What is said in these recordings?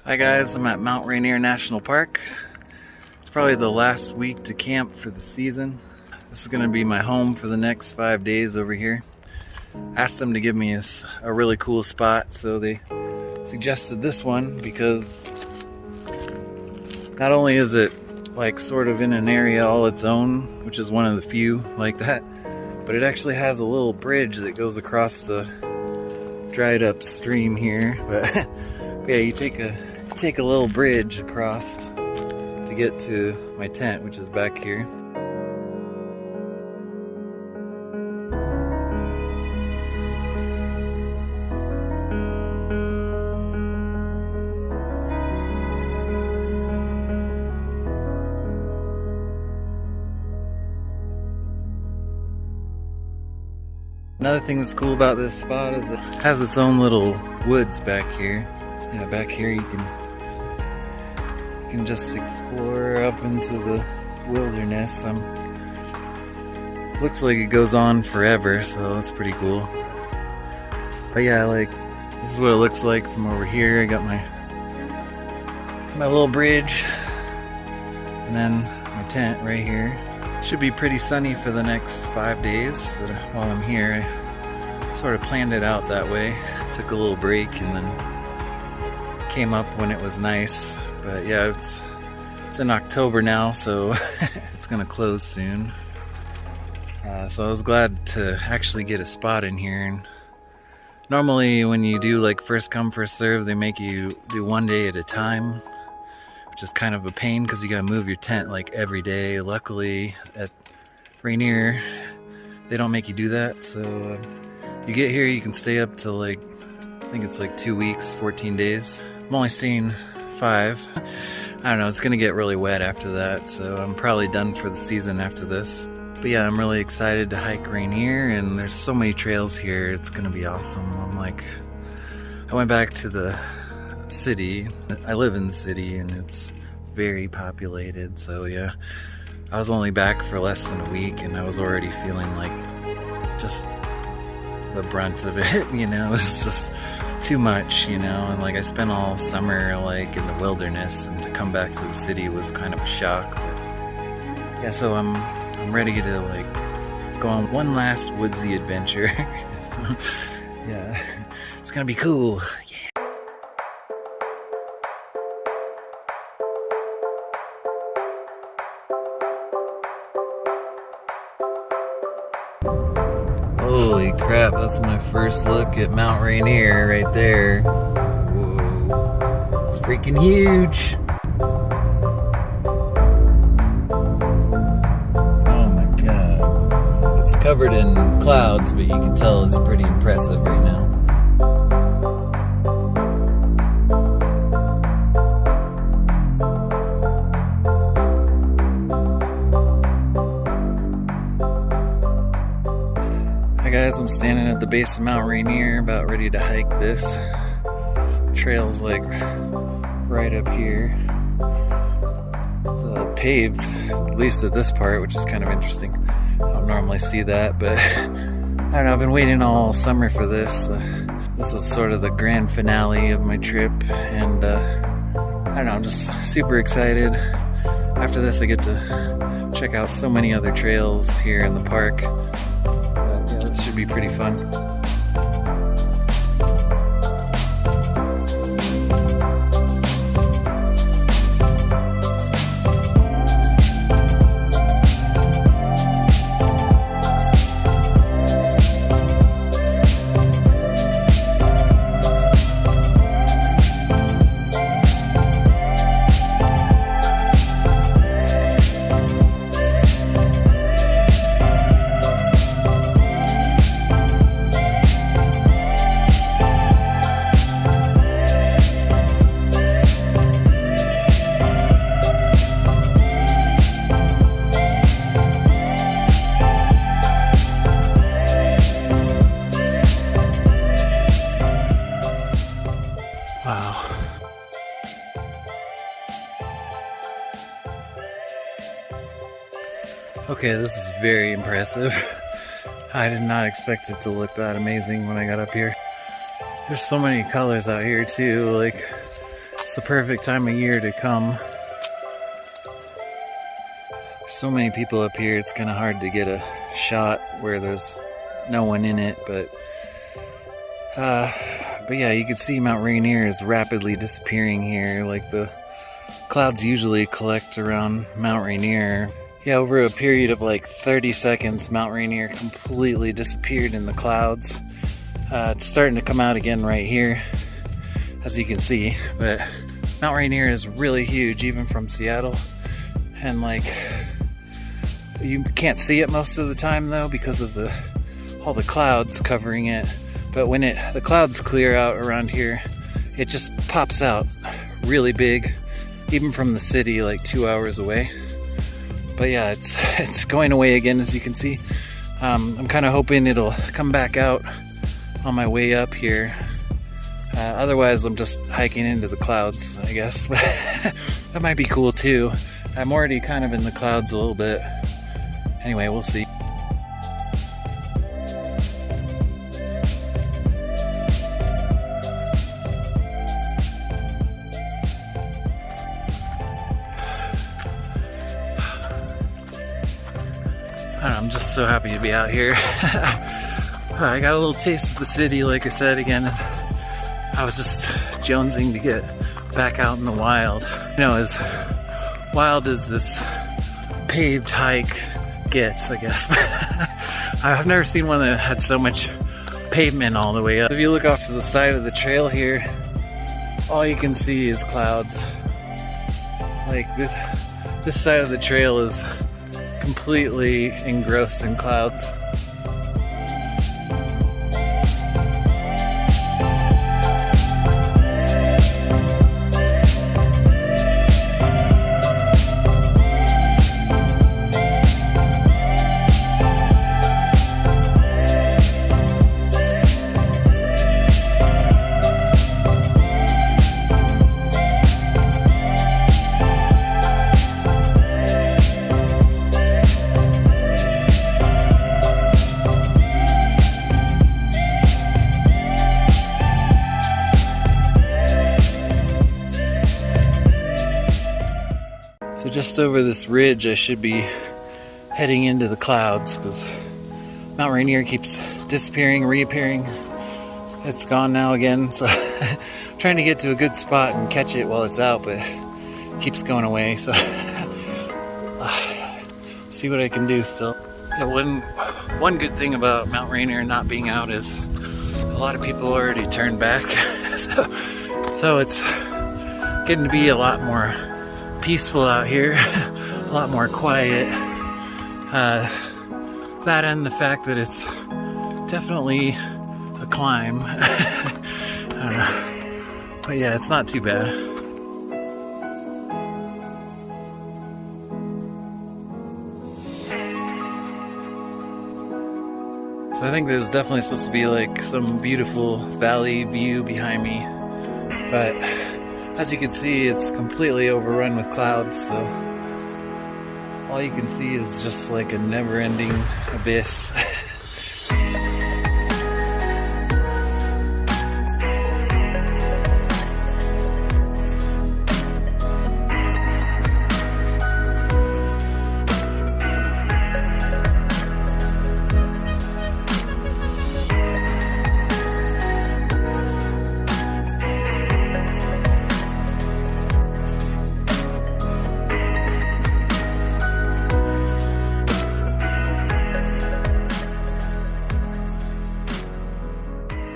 Hi guys, I'm at Mount Rainier National Park. It's probably the last week to camp for the season. This is going to be my home for the next 5 days over here. Asked them to give me a really cool spot, so they suggested this one because not only is it like sort of in an area all its own, which is one of the few like that, but it actually has a little bridge that goes across the dried up stream here. But yeah, you take a little bridge across to get to my tent, which is back here. Another thing that's cool about this spot is it has its own little woods back here. Yeah, back here you can just explore up into the wilderness. Looks like it goes on forever, so that's pretty cool. But yeah, like this is what it looks like from over here. I got my little bridge, and then my tent right here. Should be pretty sunny for the next 5 days while I'm here. I sort of planned it out that way. Took a little break and then came up when it was nice. But yeah, it's in October now, so it's gonna close soon. So I was glad to actually get a spot in here. And normally when you do like first come first serve, they make you do 1 day at a time, which is kind of a pain because you gotta move your tent like every day. Luckily at Rainier they don't make you do that, so you get here, you can stay up to like, I think it's like 2 weeks, 14 days. I'm only staying 5. I don't know, it's gonna get really wet after that, so I'm probably done for the season after this. But yeah, I'm really excited to hike Rainier, and there's so many trails here, it's gonna be awesome. I went back to the city. I live in the city and it's very populated, so yeah, I was only back for less than a week and I was already feeling like just the brunt of it, you know. It's just too much, you know. And like I spent all summer like in the wilderness, and to come back to the city was kind of a shock. But yeah, so I'm ready to like go on one last woodsy adventure. So, yeah, it's gonna be cool. Holy crap, that's my first look at Mount Rainier right there. Whoa, it's freaking huge. Oh my god. It's covered in clouds, but you can tell it's pretty impressive right now. Guys, I'm standing at the base of Mount Rainier, about ready to hike this. Trail's like right up here. It's paved, at least at this part, which is kind of interesting. I don't normally see that, but I don't know, I've been waiting all summer for this. This is sort of the grand finale of my trip, and I don't know, I'm just super excited. After this I get to check out so many other trails here in the park. This should be pretty fun. Okay, this is very impressive. I did not expect it to look that amazing when I got up here. There's so many colors out here too, like It's the perfect time of year to come. There's so many people up here, it's kind of hard to get a shot where there's no one in it, but yeah, you can see Mount Rainier is rapidly disappearing here. Like, the clouds usually collect around Mount Rainier. Yeah, over a period of like 30 seconds, Mount Rainier completely disappeared in the clouds. It's starting to come out again right here, as you can see, but Mount Rainier is really huge, even from Seattle, and like, you can't see it most of the time though because of all the clouds covering it. But when the clouds clear out around here, it just pops out really big, even from the city like 2 hours away. But yeah, it's going away again, as you can see. I'm kind of hoping it'll come back out on my way up here. Otherwise, I'm just hiking into the clouds, I guess. That might be cool too. I'm already kind of in the clouds a little bit. Anyway, we'll see. I'm just so happy to be out here. I got a little taste of the city, like I said again. I was just jonesing to get back out in the wild. You know, as wild as this paved hike gets, I guess. I've never seen one that had so much pavement all the way up. If you look off to the side of the trail here, all you can see is clouds. Like, this side of the trail is completely engrossed in clouds. So just over this ridge, I should be heading into the clouds, because Mount Rainier keeps disappearing, reappearing. It's gone now again, so trying to get to a good spot and catch it while it's out, but it keeps going away, so see what I can do still. Yeah, one good thing about Mount Rainier not being out is a lot of people already turned back. so it's getting to be a lot more peaceful out here, a lot more quiet. That and the fact that it's definitely a climb. I don't know. But yeah, it's not too bad. So I think there's definitely supposed to be like some beautiful valley view behind me, but as you can see, it's completely overrun with clouds, so all you can see is just like a never-ending abyss.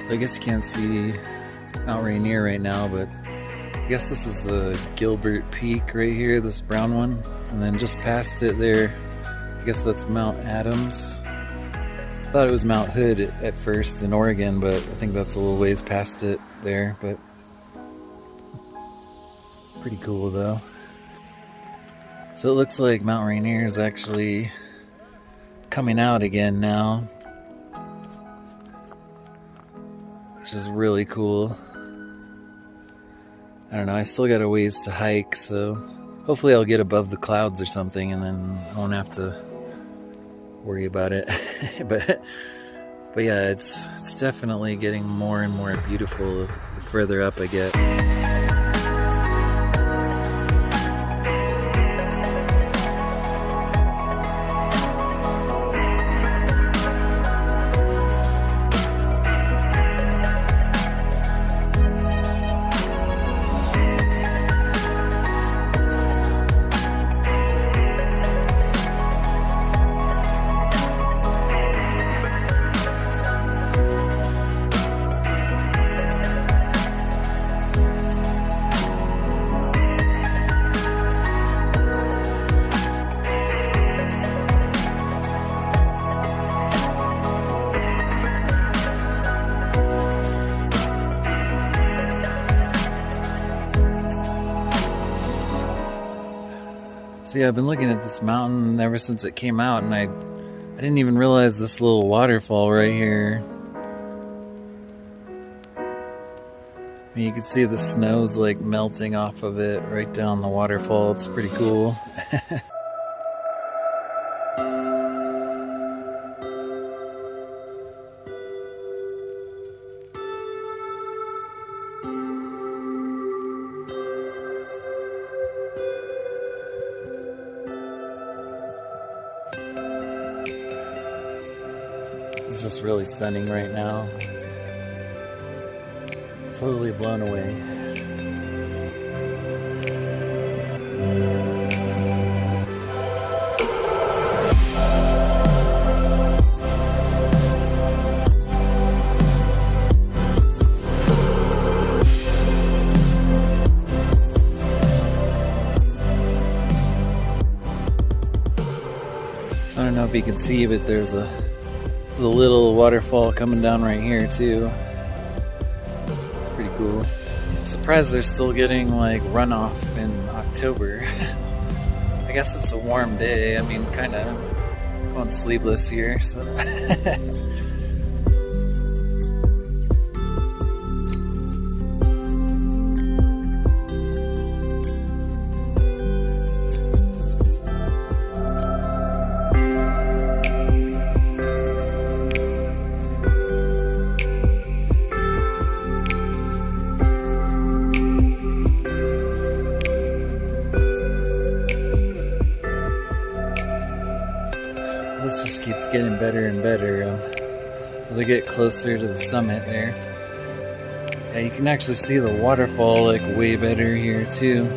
So I guess you can't see Mount Rainier right now, but I guess this is a Gilbert Peak right here, this brown one. And then just past it there, I guess that's Mount Adams. I thought it was Mount Hood at first in Oregon, but I think that's a little ways past it there, but pretty cool though. So it looks like Mount Rainier is actually coming out again now, which is really cool. I don't know, I still got a ways to hike, so hopefully I'll get above the clouds or something and then I won't have to worry about it. but yeah, it's definitely getting more and more beautiful the further up I get. So yeah, I've been looking at this mountain ever since it came out, and I didn't even realize this little waterfall right here. I mean, you can see the snow's like melting off of it right down the waterfall. It's pretty cool. It's just really stunning right now. Totally blown away. So I don't know if you can see, but there's a little waterfall coming down right here too. It's pretty cool. I'm surprised they're still getting like runoff in October. I guess it's a warm day. I mean, kind of going sleeveless here, so. This just keeps getting better and better as I get closer to the summit there. Yeah, you can actually see the waterfall like way better here too.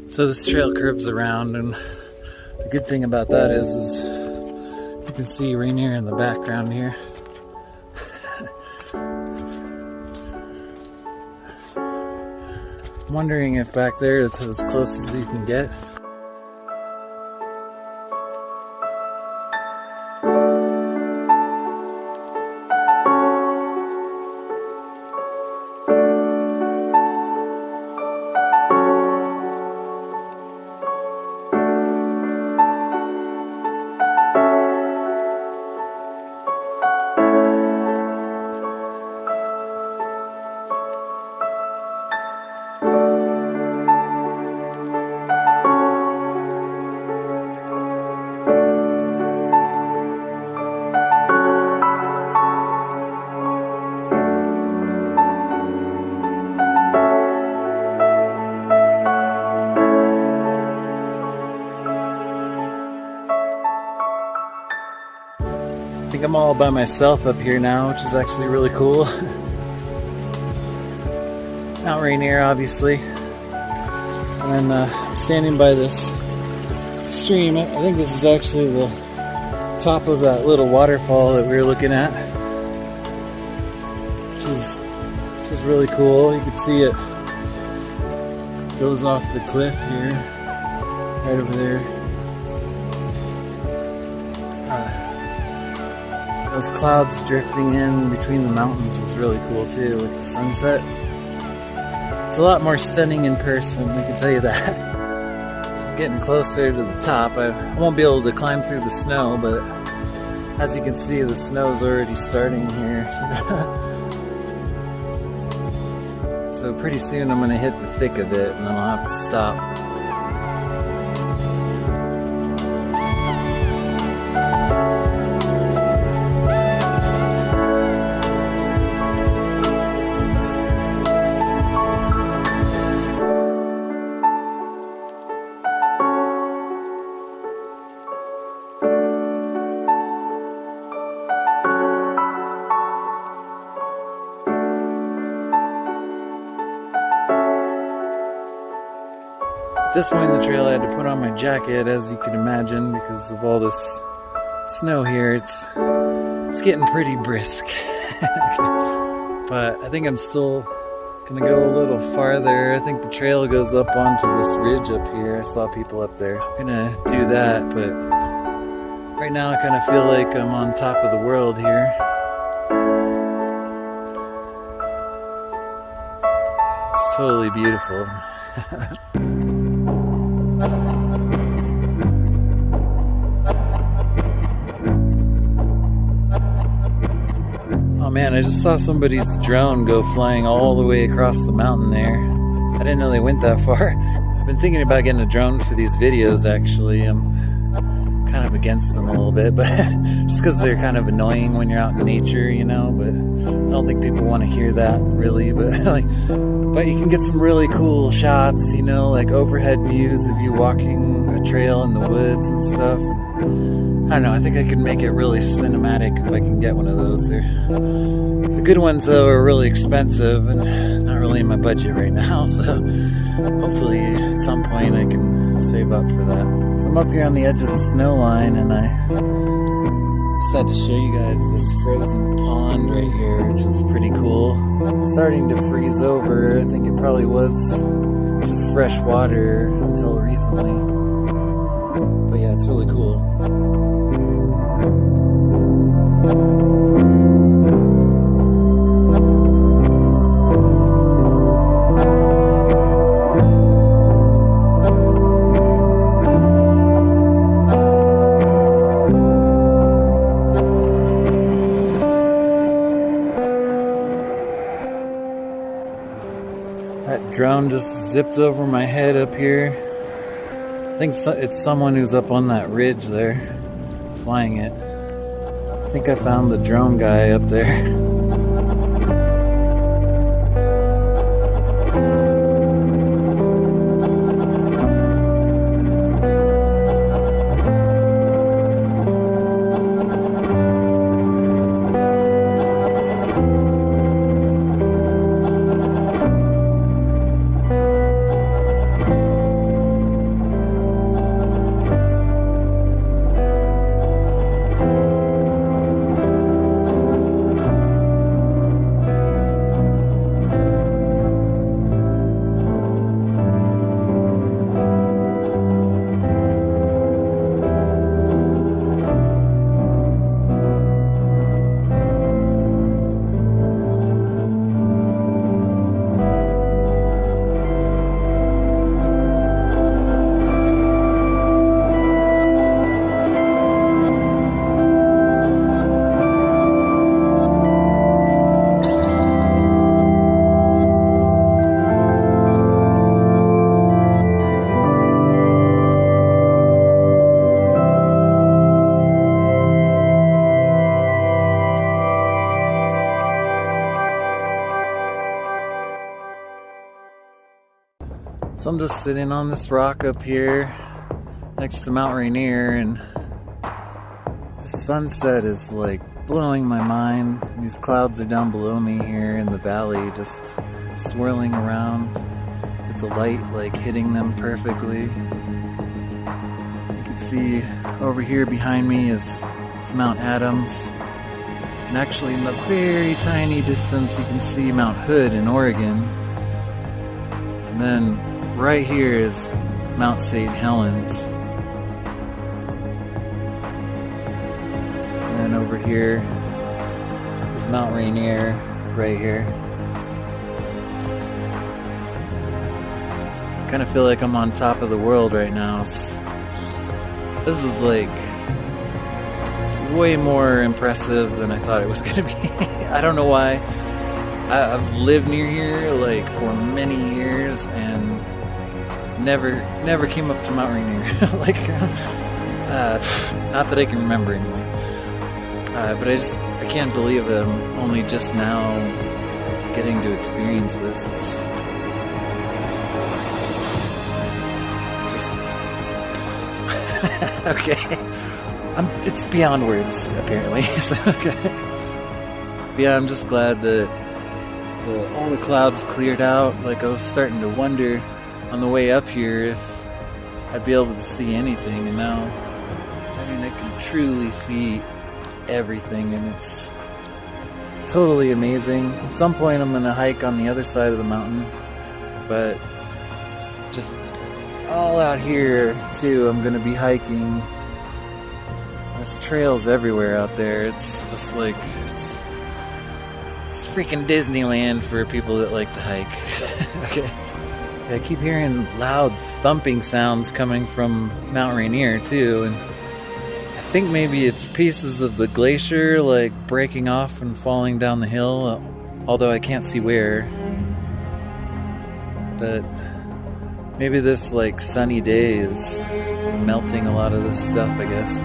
So this trail curves around, and the good thing about that is you can see Rainier in the background here. I'm wondering if back there is as close as you can get. I think I'm all by myself up here now, which is actually really cool. Mount Rainier, obviously. And then I'm standing by this stream. I think this is actually the top of that little waterfall that we were looking at, which is really cool. You can see it goes off the cliff here, right over there. Those clouds drifting in between the mountains is really cool too with the sunset. It's a lot more stunning in person, I can tell you that. So I'm getting closer to the top. I won't be able to climb through the snow, but as you can see, the snow's already starting here. So pretty soon I'm gonna hit the thick of it and then I'll have to stop. At this point in the trail I had to put on my jacket, as you can imagine, because of all this snow here. It's getting pretty brisk. But I think I'm still gonna go a little farther. I think the trail goes up onto this ridge up here. I saw people up there. I'm gonna do that, but right now I kind of feel like I'm on top of the world here. It's totally beautiful. Oh man, I just saw somebody's drone go flying all the way across the mountain there. I didn't know they went that far. I've been thinking about getting a drone for these videos actually. I'm kind of against them a little bit, but just because they're kind of annoying when you're out in nature, you know, but I don't think people want to hear that really, but but you can get some really cool shots, you know, like overhead views of you walking a trail in the woods and stuff. I don't know, I think I could make it really cinematic if I can get one of those. The good ones though are really expensive and not really in my budget right now, so hopefully at some point I can save up for that. So I'm up here on the edge of the snow line and I just had to show you guys this frozen pond right here, which is pretty cool. It's starting to freeze over. I think it probably was just fresh water until recently. But yeah, it's really cool. That drone just zipped over my head up here. I think it's someone who's up on that ridge there, flying it. I think I found the drone guy up there. So I'm just sitting on this rock up here next to Mount Rainier, and the sunset is like blowing my mind. These clouds are down below me here in the valley, just swirling around with the light like hitting them perfectly. You can see over here behind me is Mount Adams, and actually in the very tiny distance you can see Mount Hood in Oregon, and then right here is Mount St. Helens. And over here is Mount Rainier right here. kind of feel like I'm on top of the world right now. This is like way more impressive than I thought it was going to be. I don't know why. I've lived near here like for many years and never came up to Mount Rainier. Like, not that I can remember anyway. But I can't believe it. I'm only just now getting to experience this. It's just okay. It's beyond words, apparently. So, okay. Yeah, I'm just glad that all the clouds cleared out. Like, I was starting to wonder on the way up here if I'd be able to see anything, and now, I mean, I can truly see everything, and it's totally amazing. At some point I'm gonna hike on the other side of the mountain, but just all out here too, I'm gonna be hiking. There's trails everywhere out there. It's just like it's freaking Disneyland for people that like to hike. Okay. Yeah, I keep hearing loud thumping sounds coming from Mount Rainier too, and I think maybe it's pieces of the glacier like breaking off and falling down the hill, although I can't see where. But maybe this like sunny day is melting a lot of this stuff, I guess.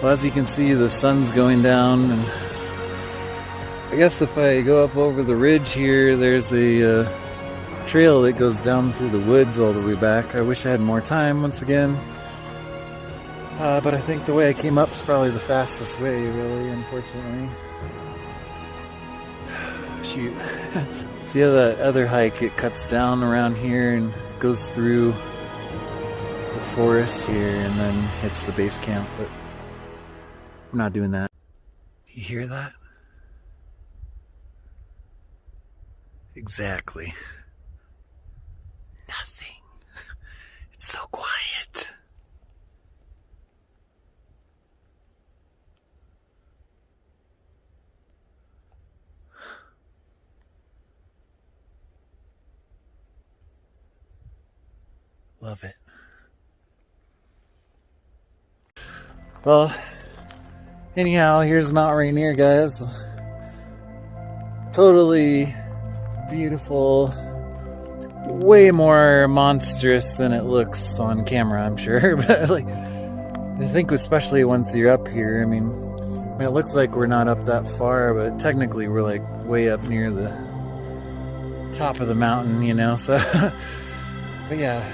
Well, as you can see, the sun's going down, and I guess if I go up over the ridge here, there's a trail that goes down through the woods all the way back. I wish I had more time once again, but I think the way I came up is probably the fastest way, really, unfortunately. Shoot. See how that other hike, it cuts down around here and goes through the forest here and then hits the base camp, but I'm not doing that. You hear that? Exactly. Nothing. It's so quiet. Love it. Well, anyhow, here's Mount Rainier, guys. Totally beautiful. Way more monstrous than it looks on camera, I'm sure. But like, I think especially once you're up here, I mean, it looks like we're not up that far, but technically we're like way up near the top of the mountain, you know, so. But yeah,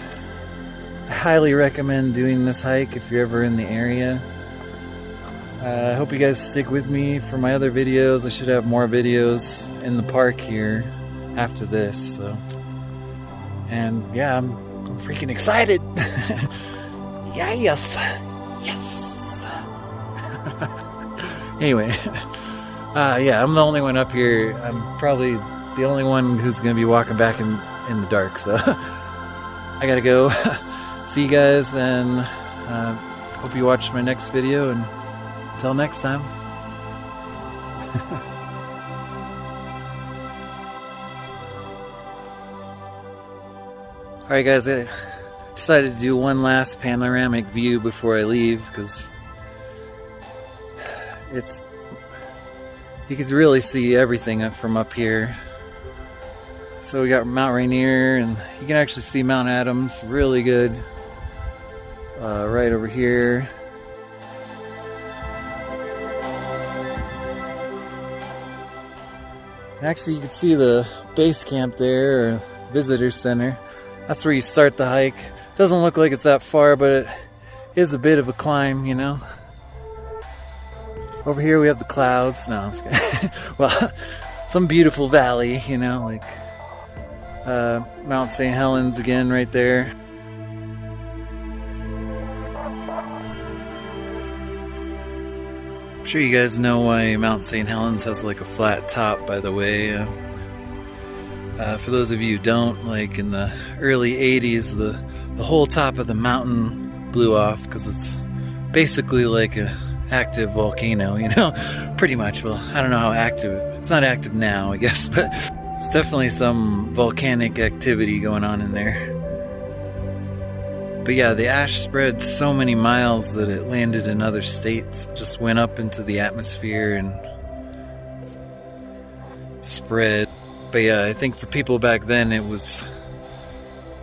I highly recommend doing this hike if you're ever in the area. I hope you guys stick with me for my other videos. I should have more videos in the park here after this, so. And yeah, I'm freaking excited. Yes. Yes. Anyway, yeah, I'm the only one up here. I'm probably the only one who's going to be walking back in the dark, so I gotta go. See you guys, and hope you watch my next video, and until next time. Alright guys, I decided to do one last panoramic view before I leave, because you could really see everything from up here. So we got Mount Rainier, and you can actually see Mount Adams really good right over here. Actually, you can see the base camp there, or visitor center. That's where you start the hike. Doesn't look like it's that far, but it is a bit of a climb, you know. Over here we have the clouds. No, I'm just kidding. Well, some beautiful valley, you know, like Mount St. Helens again right there. I'm sure you guys know why Mount St. Helens has like a flat top, by the way. For those of you who don't, like in the early 80s, the whole top of the mountain blew off because it's basically like an active volcano, you know, pretty much. Well, I don't know how active, it's not active now, I guess, but it's definitely some volcanic activity going on in there. But yeah, the ash spread so many miles that it landed in other states, just went up into the atmosphere and spread. But yeah, I think for people back then it was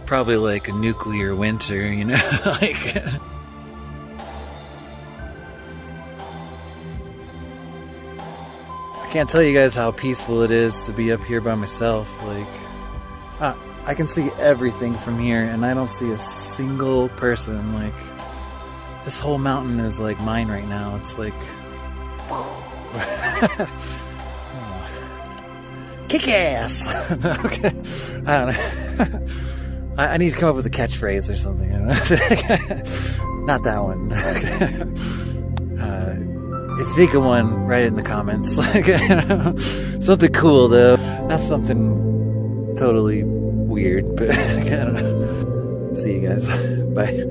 probably like a nuclear winter, you know, like. I can't tell you guys how peaceful it is to be up here by myself. Like, I can see everything from here, and I don't see a single person. Like, this whole mountain is like mine right now. It's like, kick ass. Okay, I don't know. I need to come up with a catchphrase or something. I don't know. Not that one. If you think of one, write it in the comments. Something cool though. Not something totally weird, but I don't know. See you guys. Bye.